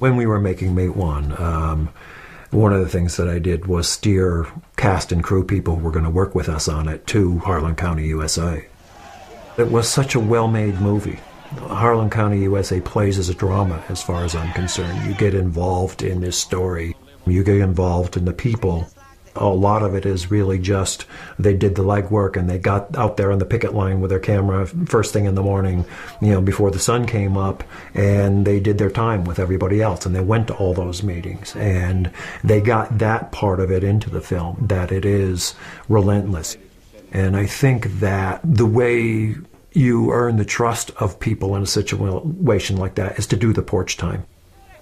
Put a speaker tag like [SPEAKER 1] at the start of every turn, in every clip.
[SPEAKER 1] When we were making Mate 1, one of the things that I did was steer cast and crew people who were going to work with us on it to Harlan County USA. It was such a well-made movie. Harlan County USA plays as a drama as far as I'm concerned. You get involved in this story. You get involved in the people. A lot of it is really just they did the legwork and they got out there on the picket line with their camera first thing in the morning, before the sun came up, and they did their time with everybody else, and they went to all those meetings, and they got that part of it into the film, that it is relentless. And I think that the way you earn the trust of people in a situation like that is to do the porch time.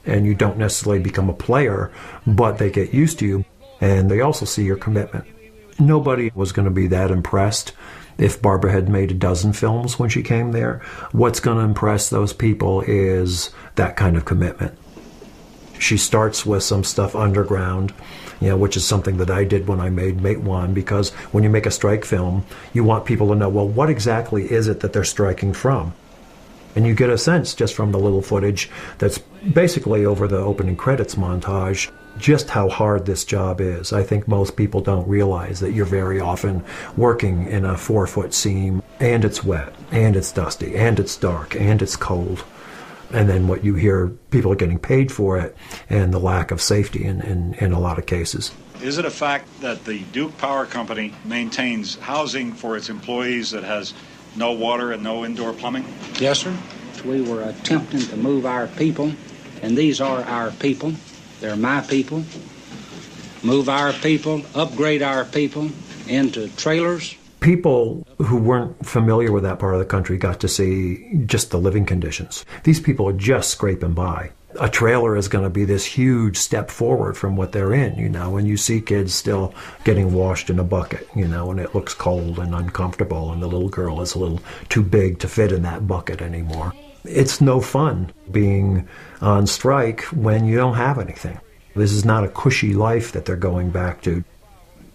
[SPEAKER 1] And you don't necessarily become a player, but they get used to you. And they also see your commitment. Nobody was going to be that impressed if Barbara had made a dozen films when she came there. What's going to impress those people is that kind of commitment. She starts with some stuff underground, which is something that I did when I made Mate 1, because when you make a strike film, you want people to know, well, what exactly is it that they're striking from? And you get a sense just from the little footage that's basically over the opening credits montage, just how hard this job is. I think most people don't realize that you're very often working in a 4-foot seam, and it's wet, and it's dusty, and it's dark, and it's cold. And then what you hear, people are getting paid for it, and the lack of safety in a lot of cases.
[SPEAKER 2] Is it a fact that the Duke Power Company maintains housing for its employees that has no water and no indoor plumbing?
[SPEAKER 3] Yes, sir. We were attempting to move our people, and these are our people. They're my people. Move our people, upgrade our people into trailers.
[SPEAKER 1] People who weren't familiar with that part of the country got to see just the living conditions. These people are just scraping by. A trailer is going to be this huge step forward from what they're in, and you see kids still getting washed in a bucket, and it looks cold and uncomfortable, and the little girl is a little too big to fit in that bucket anymore. It's no fun being on strike when you don't have anything. This is not a cushy life that they're going back to.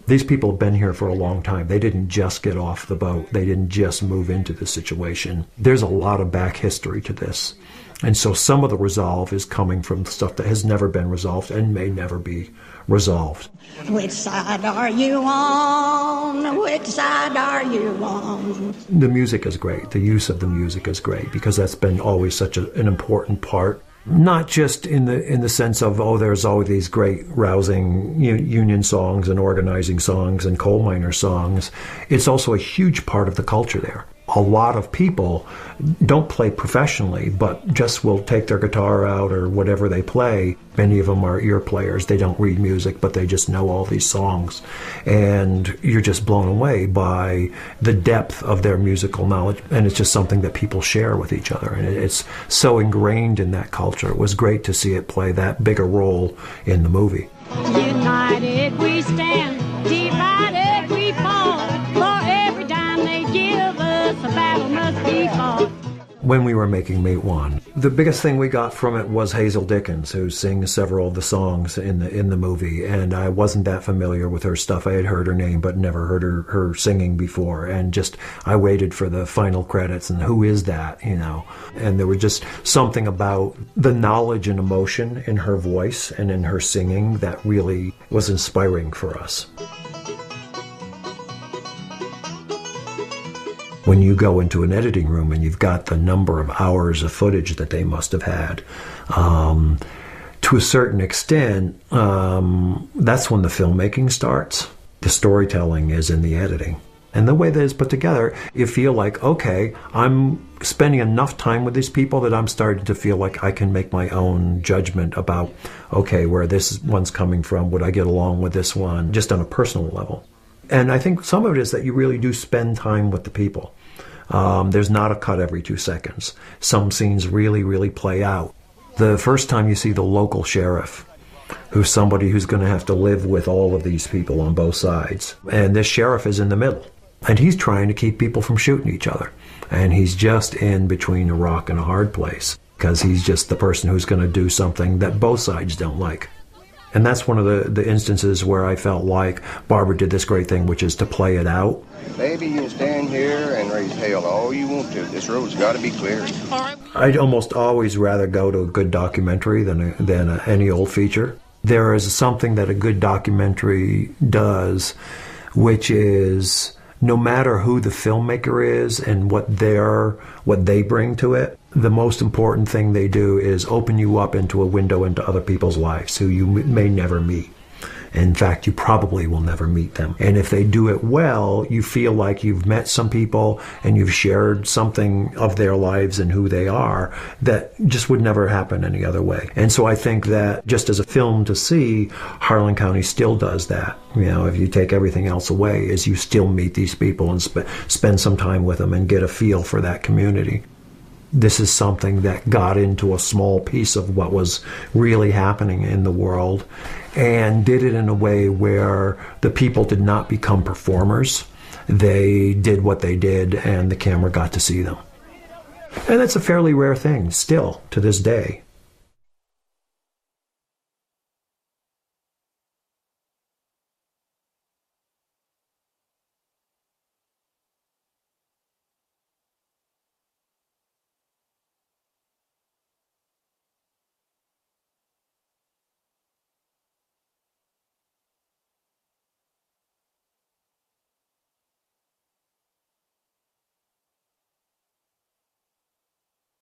[SPEAKER 1] These people have been here for a long time. They didn't just get off the boat. They didn't just move into the situation. There's a lot of back history to this. And so some of the resolve is coming from stuff that has never been resolved and may never be resolved.
[SPEAKER 4] Which side are you on? Which side are you on?
[SPEAKER 1] The music is great. The use of the music is great because that's been always such an important part. Not just in the sense of, there's always these great rousing union songs and organizing songs and coal miner songs. It's also a huge part of the culture there. A lot of people don't play professionally, but just will take their guitar out or whatever they play. Many of them are ear players. They don't read music, but they just know all these songs. And you're just blown away by the depth of their musical knowledge. And it's just something that people share with each other. And it's so ingrained in that culture. It was great to see it play that big a role in the movie.
[SPEAKER 5] United we stand, divided we fall. For every dime they give us, a battle must be fought.
[SPEAKER 1] When we were making Mate 1, the biggest thing we got from it was Hazel Dickens, who sings several of the songs in the movie, and I wasn't that familiar with her stuff. I had heard her name, but never heard her singing before, and I waited for the final credits, and who is that, And there was just something about the knowledge and emotion in her voice and in her singing that really was inspiring for us. When you go into an editing room and you've got the number of hours of footage that they must have had, to a certain extent, that's when the filmmaking starts. The storytelling is in the editing. And the way that it's put together, you feel like, okay, I'm spending enough time with these people that I'm starting to feel like I can make my own judgment about, okay, where this one's coming from, would I get along with this one, just on a personal level. And I think some of it is that you really do spend time with the people. There's not a cut every 2 seconds. Some scenes really, really play out. The first time you see the local sheriff, who's somebody who's going to have to live with all of these people on both sides. And this sheriff is in the middle. And he's trying to keep people from shooting each other. And he's just in between a rock and a hard place, because he's just the person who's going to do something that both sides don't like. And that's one of the instances where I felt like Barbara did this great thing, which is to play it out.
[SPEAKER 6] Baby, you can stand here and raise hell all you want to. This road's got to be clear.
[SPEAKER 5] All right.
[SPEAKER 1] I'd almost always rather go to a good documentary than any old feature. There is something that a good documentary does, which is no matter who the filmmaker is and what they bring to it, the most important thing they do is open you up into a window into other people's lives who you may never meet. In fact, you probably will never meet them. And if they do it well, you feel like you've met some people and you've shared something of their lives and who they are that just would never happen any other way. And so I think that just as a film to see, Harlan County still does that. You know, if you take everything else away, is you still meet these people and spend some time with them and get a feel for that community. This is something that got into a small piece of what was really happening in the world and did it in a way where the people did not become performers. They did what they did and the camera got to see them. And that's a fairly rare thing still to this day.